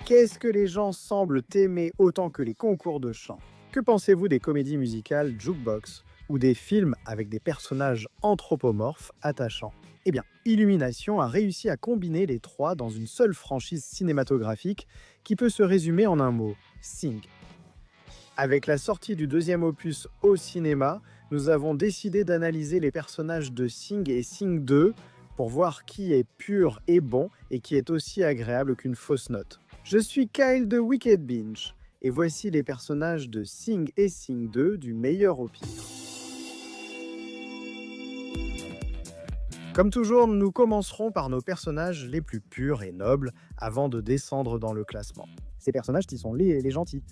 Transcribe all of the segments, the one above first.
Qu'est-ce que les gens semblent aimer autant que les concours de chant? Que pensez-vous des comédies musicales jukebox ou des films avec des personnages anthropomorphes attachants? Eh bien, Illumination a réussi à combiner les trois dans une seule franchise cinématographique qui peut se résumer en un mot: Sing. Avec la sortie du deuxième opus au cinéma, nous avons décidé d'analyser les personnages de Sing et Sing 2 pour voir qui est pur et bon et qui est aussi agréable qu'une fausse note. Je suis Kyle de Wicked Binge et voici les personnages de Sing et Sing 2 du meilleur au pire. Comme toujours, nous commencerons par nos personnages les plus purs et nobles avant de descendre dans le classement. Ces personnages qui sont les gentils.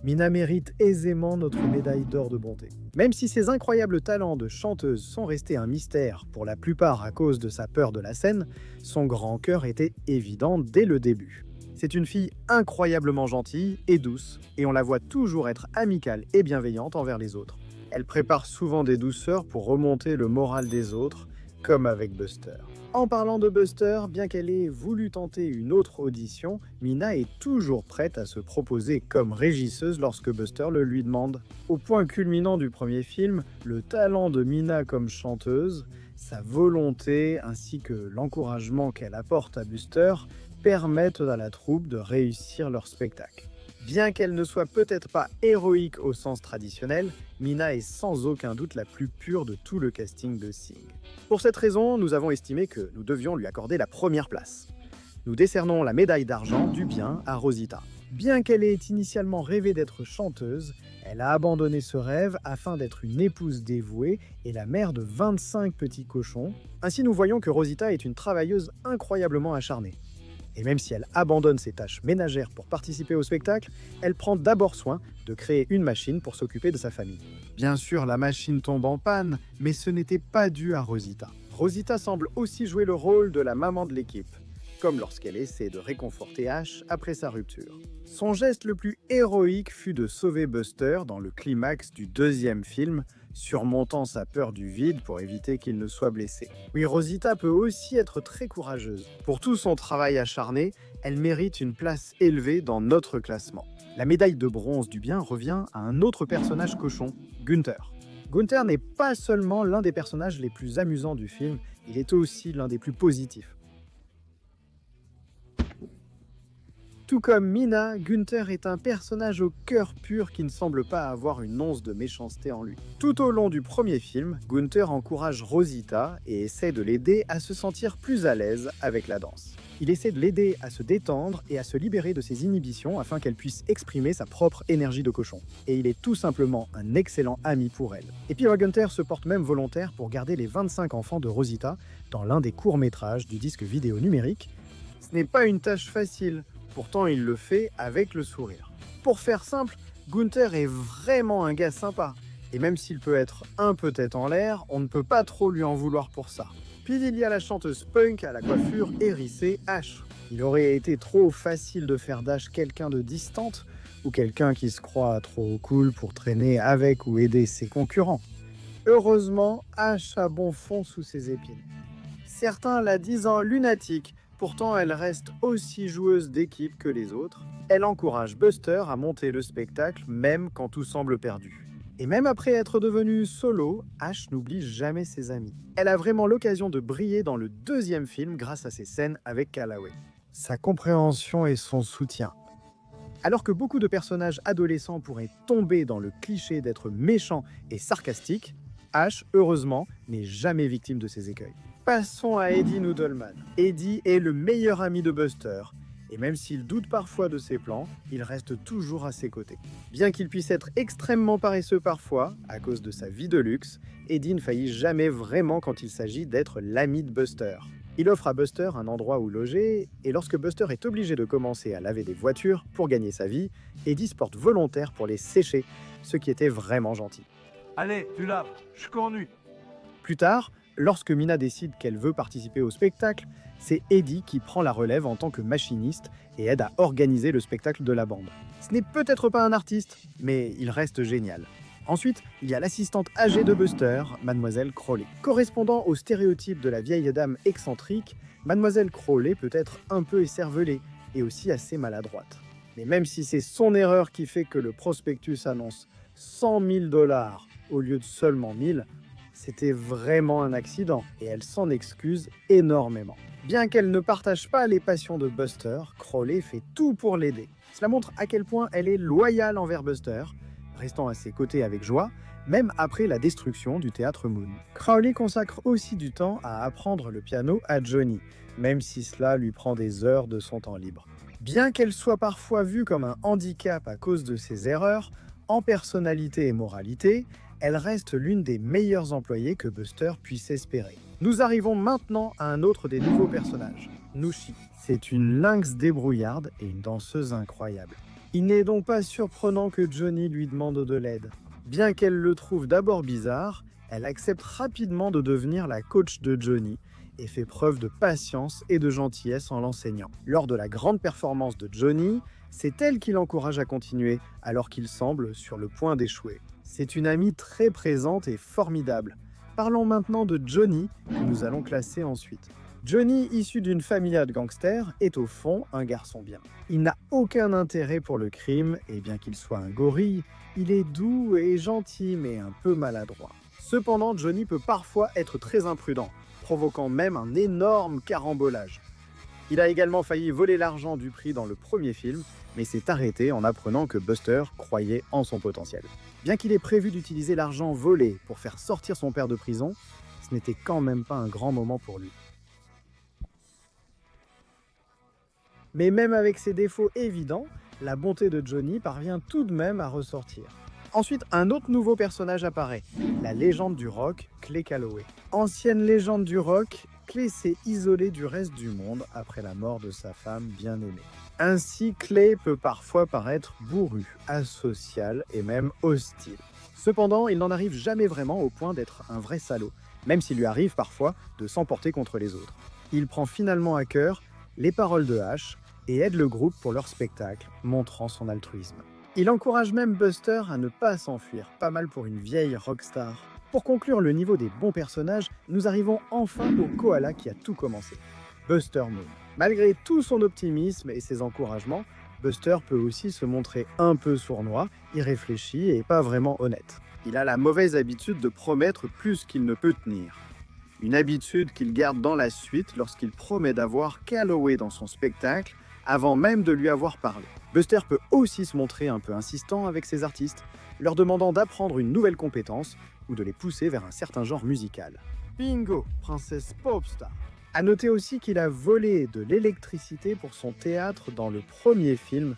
Mina mérite aisément notre médaille d'or de bonté. Même si ses incroyables talents de chanteuse sont restés un mystère, pour la plupart à cause de sa peur de la scène, son grand cœur était évident dès le début. C'est une fille incroyablement gentille et douce, et on la voit toujours être amicale et bienveillante envers les autres. Elle prépare souvent des douceurs pour remonter le moral des autres, comme avec Buster. En parlant de Buster, bien qu'elle ait voulu tenter une autre audition, Mina est toujours prête à se proposer comme régisseuse lorsque Buster le lui demande. Au point culminant du premier film, le talent de Mina comme chanteuse, sa volonté ainsi que l'encouragement qu'elle apporte à Buster permettent à la troupe de réussir leur spectacle. Bien qu'elle ne soit peut-être pas héroïque au sens traditionnel, Mina est sans aucun doute la plus pure de tout le casting de Sing. Pour cette raison, nous avons estimé que nous devions lui accorder la première place. Nous décernons la médaille d'argent du bien à Rosita. Bien qu'elle ait initialement rêvé d'être chanteuse, elle a abandonné ce rêve afin d'être une épouse dévouée et la mère de 25 petits cochons. Ainsi, nous voyons que Rosita est une travailleuse incroyablement acharnée. Et même si elle abandonne ses tâches ménagères pour participer au spectacle, elle prend d'abord soin de créer une machine pour s'occuper de sa famille. Bien sûr, la machine tombe en panne, mais ce n'était pas dû à Rosita. Rosita semble aussi jouer le rôle de la maman de l'équipe, comme lorsqu'elle essaie de réconforter Ash après sa rupture. Son geste le plus héroïque fut de sauver Buster dans le climax du deuxième film, surmontant sa peur du vide pour éviter qu'il ne soit blessé. Oui, Rosita peut aussi être très courageuse. Pour tout son travail acharné, elle mérite une place élevée dans notre classement. La médaille de bronze du bien revient à un autre personnage cochon, Gunther. Gunther n'est pas seulement l'un des personnages les plus amusants du film, il est aussi l'un des plus positifs. Tout comme Mina, Gunther est un personnage au cœur pur qui ne semble pas avoir une once de méchanceté en lui. Tout au long du premier film, Gunther encourage Rosita et essaie de l'aider à se sentir plus à l'aise avec la danse. Il essaie de l'aider à se détendre et à se libérer de ses inhibitions afin qu'elle puisse exprimer sa propre énergie de cochon. Et il est tout simplement un excellent ami pour elle. Et puis Gunther se porte même volontaire pour garder les 25 enfants de Rosita dans l'un des courts-métrages du disque vidéo numérique. Ce n'est pas une tâche facile. Pourtant, il le fait avec le sourire. Pour faire simple, Gunther est vraiment un gars sympa. Et même s'il peut être un peu tête en l'air, on ne peut pas trop lui en vouloir pour ça. Puis il y a la chanteuse punk à la coiffure hérissée, Ash. Il aurait été trop facile de faire d'Ash quelqu'un de distante ou quelqu'un qui se croit trop cool pour traîner avec ou aider ses concurrents. Heureusement, Ash a bon fond sous ses épines. Certains la disent en lunatique. Pourtant, elle reste aussi joueuse d'équipe que les autres. Elle encourage Buster à monter le spectacle, même quand tout semble perdu. Et même après être devenue solo, Ash n'oublie jamais ses amis. Elle a vraiment l'occasion de briller dans le deuxième film grâce à ses scènes avec Calloway. Sa compréhension et son soutien. Alors que beaucoup de personnages adolescents pourraient tomber dans le cliché d'être méchants et sarcastiques, Ash, heureusement, n'est jamais victime de ces écueils. Passons à Eddie Noodleman. Eddie est le meilleur ami de Buster, et même s'il doute parfois de ses plans, il reste toujours à ses côtés. Bien qu'il puisse être extrêmement paresseux parfois, à cause de sa vie de luxe, Eddie ne faillit jamais vraiment quand il s'agit d'être l'ami de Buster. Il offre à Buster un endroit où loger, et lorsque Buster est obligé de commencer à laver des voitures pour gagner sa vie, Eddie se porte volontaire pour les sécher, ce qui était vraiment gentil. Allez, tu laves, je conduis. Plus tard, lorsque Mina décide qu'elle veut participer au spectacle, c'est Eddie qui prend la relève en tant que machiniste et aide à organiser le spectacle de la bande. Ce n'est peut-être pas un artiste, mais il reste génial. Ensuite, il y a l'assistante âgée de Buster, Mademoiselle Crowley. Correspondant au stéréotype de la vieille dame excentrique, Mademoiselle Crowley peut être un peu écervelée, et aussi assez maladroite. Mais même si c'est son erreur qui fait que le prospectus annonce 100 000 dollars au lieu de seulement 1000, c'était vraiment un accident et elle s'en excuse énormément. Bien qu'elle ne partage pas les passions de Buster, Crowley fait tout pour l'aider. Cela montre à quel point elle est loyale envers Buster, restant à ses côtés avec joie, même après la destruction du théâtre Moon. Crowley consacre aussi du temps à apprendre le piano à Johnny, même si cela lui prend des heures de son temps libre. Bien qu'elle soit parfois vue comme un handicap à cause de ses erreurs, en personnalité et moralité, elle reste l'une des meilleures employées que Buster puisse espérer. Nous arrivons maintenant à un autre des nouveaux personnages, Nushi. C'est une lynx débrouillarde et une danseuse incroyable. Il n'est donc pas surprenant que Johnny lui demande de l'aide. Bien qu'elle le trouve d'abord bizarre, elle accepte rapidement de devenir la coach de Johnny et fait preuve de patience et de gentillesse en l'enseignant. Lors de la grande performance de Johnny, c'est elle qui l'encourage à continuer alors qu'il semble sur le point d'échouer. C'est une amie très présente et formidable. Parlons maintenant de Johnny, que nous allons classer ensuite. Johnny, issu d'une famille de gangsters, est au fond un garçon bien. Il n'a aucun intérêt pour le crime, et bien qu'il soit un gorille, il est doux et gentil, mais un peu maladroit. Cependant, Johnny peut parfois être très imprudent, provoquant même un énorme carambolage. Il a également failli voler l'argent du prix dans le premier film, mais s'est arrêté en apprenant que Buster croyait en son potentiel. Bien qu'il ait prévu d'utiliser l'argent volé pour faire sortir son père de prison, ce n'était quand même pas un grand moment pour lui. Mais même avec ses défauts évidents, la bonté de Johnny parvient tout de même à ressortir. Ensuite, un autre nouveau personnage apparaît, la légende du rock, Clay Calloway. Ancienne légende du rock, Clay s'est isolé du reste du monde après la mort de sa femme bien-aimée. Ainsi, Clay peut parfois paraître bourru, asocial et même hostile. Cependant, il n'en arrive jamais vraiment au point d'être un vrai salaud, même s'il lui arrive parfois de s'emporter contre les autres. Il prend finalement à cœur les paroles de Ash et aide le groupe pour leur spectacle, montrant son altruisme. Il encourage même Buster à ne pas s'enfuir, pas mal pour une vieille rockstar. Pour conclure le niveau des bons personnages, nous arrivons enfin au koala qui a tout commencé, Buster Moon. Malgré tout son optimisme et ses encouragements, Buster peut aussi se montrer un peu sournois, irréfléchi et pas vraiment honnête. Il a la mauvaise habitude de promettre plus qu'il ne peut tenir. Une habitude qu'il garde dans la suite lorsqu'il promet d'avoir Calloway dans son spectacle avant même de lui avoir parlé. Buster peut aussi se montrer un peu insistant avec ses artistes, leur demandant d'apprendre une nouvelle compétence ou de les pousser vers un certain genre musical. Bingo, princesse Popstar. À noter aussi qu'il a volé de l'électricité pour son théâtre dans le premier film,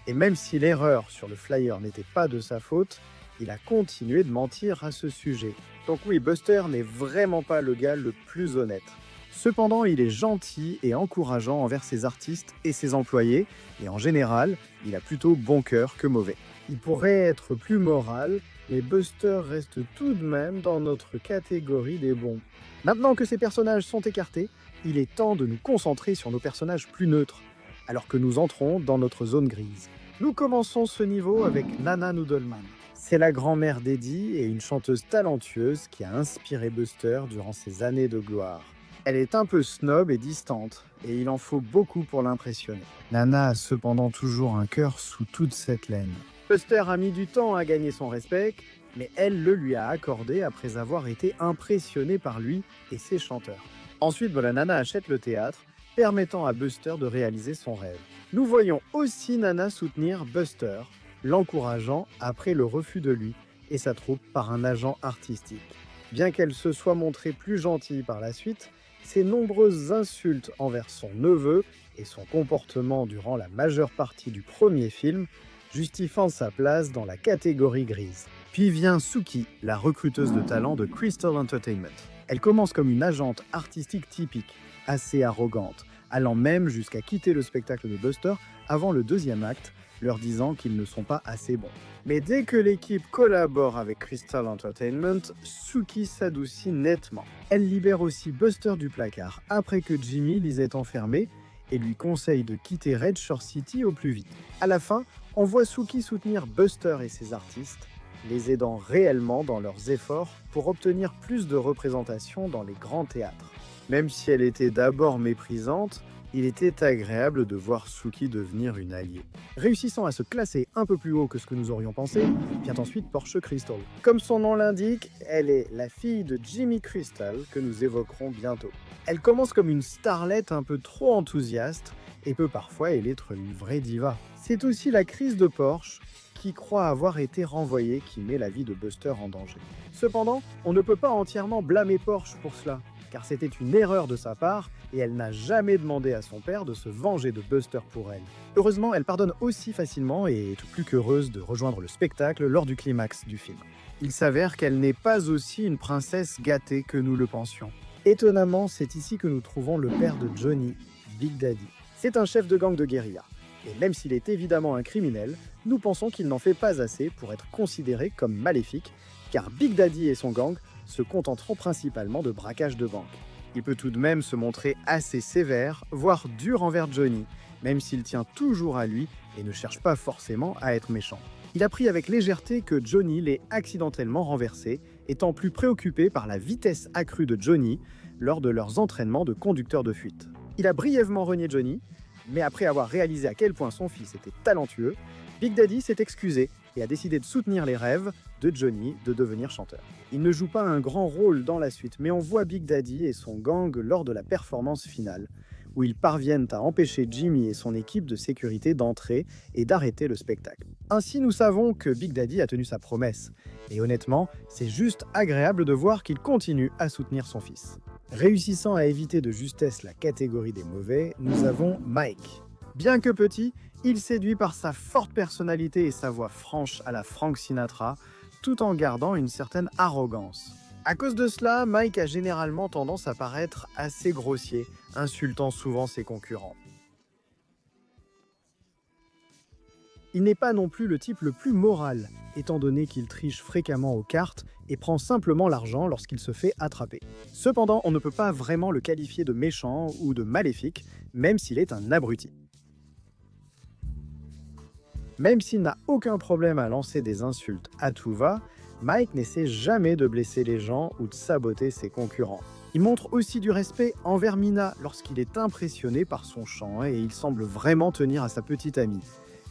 et même si l'erreur sur le flyer n'était pas de sa faute, il a continué de mentir à ce sujet. Donc oui, Buster n'est vraiment pas le gars le plus honnête. Cependant, il est gentil et encourageant envers ses artistes et ses employés, et en général, il a plutôt bon cœur que mauvais. Il pourrait être plus moral, mais Buster reste tout de même dans notre catégorie des bons. Maintenant que ces personnages sont écartés, il est temps de nous concentrer sur nos personnages plus neutres, alors que nous entrons dans notre zone grise. Nous commençons ce niveau avec Nana Noodleman. C'est la grand-mère d'Eddie et une chanteuse talentueuse qui a inspiré Buster durant ses années de gloire. Elle est un peu snob et distante, et il en faut beaucoup pour l'impressionner. Nana a cependant toujours un cœur sous toute cette laine. Buster a mis du temps à gagner son respect, mais elle le lui a accordé après avoir été impressionnée par lui et ses chanteurs. Ensuite, la Nana achète le théâtre, permettant à Buster de réaliser son rêve. Nous voyons aussi Nana soutenir Buster, l'encourageant après le refus de lui et sa troupe par un agent artistique. Bien qu'elle se soit montrée plus gentille par la suite, ses nombreuses insultes envers son neveu et son comportement durant la majeure partie du premier film justifiant sa place dans la catégorie grise. Puis vient Suki, la recruteuse de talent de Crystal Entertainment. Elle commence comme une agente artistique typique, assez arrogante, allant même jusqu'à quitter le spectacle de Buster avant le deuxième acte, leur disant qu'ils ne sont pas assez bons. Mais dès que l'équipe collabore avec Crystal Entertainment, Suki s'adoucit nettement. Elle libère aussi Buster du placard après que Jimmy les ait enfermés et lui conseille de quitter Red Shore City au plus vite. À la fin, on voit Suki soutenir Buster et ses artistes, les aidant réellement dans leurs efforts pour obtenir plus de représentation dans les grands théâtres. Même si elle était d'abord méprisante, Il était agréable de voir Suki devenir une alliée. Réussissant à se classer un peu plus haut que ce que nous aurions pensé, vient ensuite Porsche Crystal. Comme son nom l'indique, elle est la fille de Jimmy Crystal que nous évoquerons bientôt. Elle commence comme une starlette un peu trop enthousiaste et peut parfois être une vraie diva. C'est aussi la crise de Porsche qui croit avoir été renvoyée qui met la vie de Buster en danger. Cependant, on ne peut pas entièrement blâmer Porsche pour cela, car c'était une erreur de sa part et elle n'a jamais demandé à son père de se venger de Buster pour elle. Heureusement, elle pardonne aussi facilement et est plus qu'heureuse de rejoindre le spectacle lors du climax du film. Il s'avère qu'elle n'est pas aussi une princesse gâtée que nous le pensions. Étonnamment, c'est ici que nous trouvons le père de Johnny, Big Daddy. C'est un chef de gang de guérilla. Et même s'il est évidemment un criminel, nous pensons qu'il n'en fait pas assez pour être considéré comme maléfique, car Big Daddy et son gang se contenteront principalement de braquage de banque. Il peut tout de même se montrer assez sévère, voire dur envers Johnny, même s'il tient toujours à lui et ne cherche pas forcément à être méchant. Il a pris avec légèreté que Johnny l'ait accidentellement renversé, étant plus préoccupé par la vitesse accrue de Johnny lors de leurs entraînements de conducteur de fuite. Il a brièvement renié Johnny, mais après avoir réalisé à quel point son fils était talentueux, Big Daddy s'est excusé et a décidé de soutenir les rêves de Johnny de devenir chanteur. Il ne joue pas un grand rôle dans la suite, mais on voit Big Daddy et son gang lors de la performance finale, où ils parviennent à empêcher Jimmy et son équipe de sécurité d'entrer et d'arrêter le spectacle. Ainsi, nous savons que Big Daddy a tenu sa promesse, et honnêtement, c'est juste agréable de voir qu'il continue à soutenir son fils. Réussissant à éviter de justesse la catégorie des mauvais, nous avons Mike. Bien que petit, il séduit par sa forte personnalité et sa voix franche à la Frank Sinatra, tout en gardant une certaine arrogance. À cause de cela, Mike a généralement tendance à paraître assez grossier, insultant souvent ses concurrents. Il n'est pas non plus le type le plus moral, étant donné qu'il triche fréquemment aux cartes et prend simplement l'argent lorsqu'il se fait attraper. Cependant, on ne peut pas vraiment le qualifier de méchant ou de maléfique, même s'il est un abruti. Même s'il n'a aucun problème à lancer des insultes à tout va, Mike n'essaie jamais de blesser les gens ou de saboter ses concurrents. Il montre aussi du respect envers Mina lorsqu'il est impressionné par son chant et il semble vraiment tenir à sa petite amie,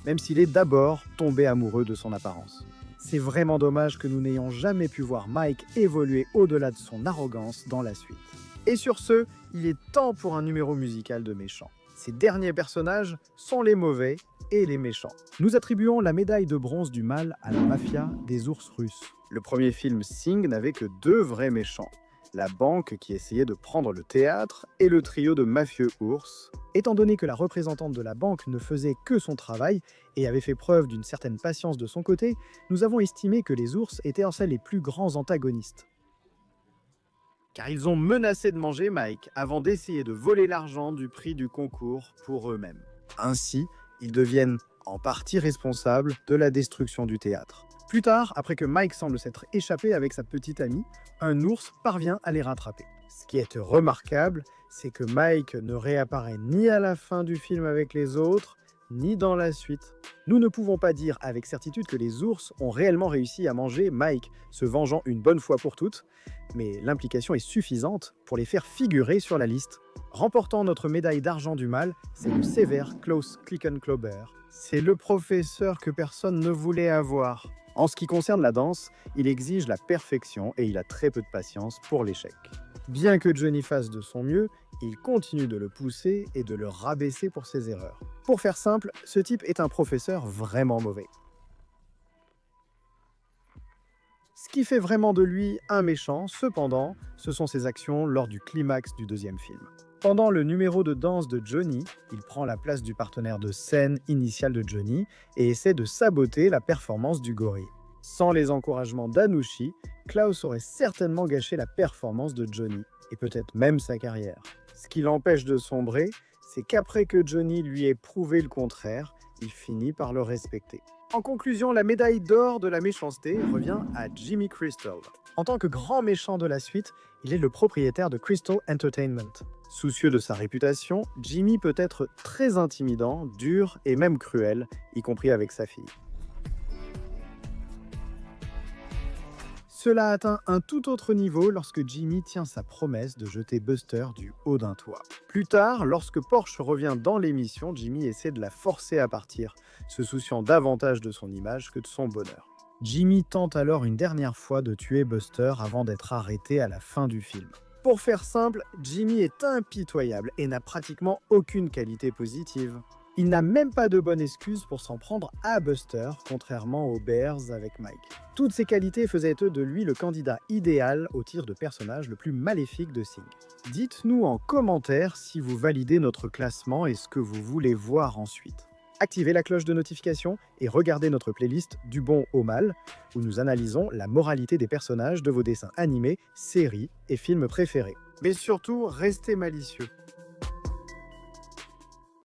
même s'il est d'abord tombé amoureux de son apparence. C'est vraiment dommage que nous n'ayons jamais pu voir Mike évoluer au-delà de son arrogance dans la suite. Et sur ce, il est temps pour un numéro musical de méchants. Ces derniers personnages sont les mauvais et les méchants. Nous attribuons la médaille de bronze du mal à la mafia des ours russes. Le premier film Sing n'avait que deux vrais méchants. La banque qui essayait de prendre le théâtre et le trio de mafieux ours. Étant donné que la représentante de la banque ne faisait que son travail et avait fait preuve d'une certaine patience de son côté, nous avons estimé que les ours étaient en fait les plus grands antagonistes. Car ils ont menacé de manger Mike avant d'essayer de voler l'argent du prix du concours pour eux-mêmes. Ainsi, ils deviennent en partie responsables de la destruction du théâtre. Plus tard, après que Mike semble s'être échappé avec sa petite amie, un ours parvient à les rattraper. Ce qui est remarquable, c'est que Mike ne réapparaît ni à la fin du film avec les autres, ni dans la suite. Nous ne pouvons pas dire avec certitude que les ours ont réellement réussi à manger Mike, se vengeant une bonne fois pour toutes, mais l'implication est suffisante pour les faire figurer sur la liste. Remportant notre médaille d'argent du mal, c'est le sévère Klaus Klickenklauber. C'est le professeur que personne ne voulait avoir. En ce qui concerne la danse, il exige la perfection et il a très peu de patience pour l'échec. Bien que Johnny fasse de son mieux, il continue de le pousser et de le rabaisser pour ses erreurs. Pour faire simple, ce type est un professeur vraiment mauvais. Ce qui fait vraiment de lui un méchant, cependant, ce sont ses actions lors du climax du deuxième film. Pendant le numéro de danse de Johnny, il prend la place du partenaire de scène initial de Johnny et essaie de saboter la performance du gorille. Sans les encouragements d'Anushi, Klaus aurait certainement gâché la performance de Johnny, et peut-être même sa carrière. Ce qui l'empêche de sombrer, c'est qu'après que Johnny lui ait prouvé le contraire, il finit par le respecter. En conclusion, la médaille d'or de la méchanceté revient à Jimmy Crystal. En tant que grand méchant de la suite, il est le propriétaire de Crystal Entertainment. Soucieux de sa réputation, Jimmy peut être très intimidant, dur et même cruel, y compris avec sa fille. Cela atteint un tout autre niveau lorsque Jimmy tient sa promesse de jeter Buster du haut d'un toit. Plus tard, lorsque Porsche revient dans l'émission, Jimmy essaie de la forcer à partir, se souciant davantage de son image que de son bonheur. Jimmy tente alors une dernière fois de tuer Buster avant d'être arrêté à la fin du film. Pour faire simple, Jimmy est impitoyable et n'a pratiquement aucune qualité positive. Il n'a même pas de bonne excuse pour s'en prendre à Buster, contrairement aux Bears avec Mike. Toutes ces qualités faisaient de lui le candidat idéal au tir de personnage le plus maléfique de Sing. Dites-nous en commentaire si vous validez notre classement et ce que vous voulez voir ensuite. Activez la cloche de notification et regardez notre playlist Du bon au mal, où nous analysons la moralité des personnages de vos dessins animés, séries et films préférés. Mais surtout, restez malicieux.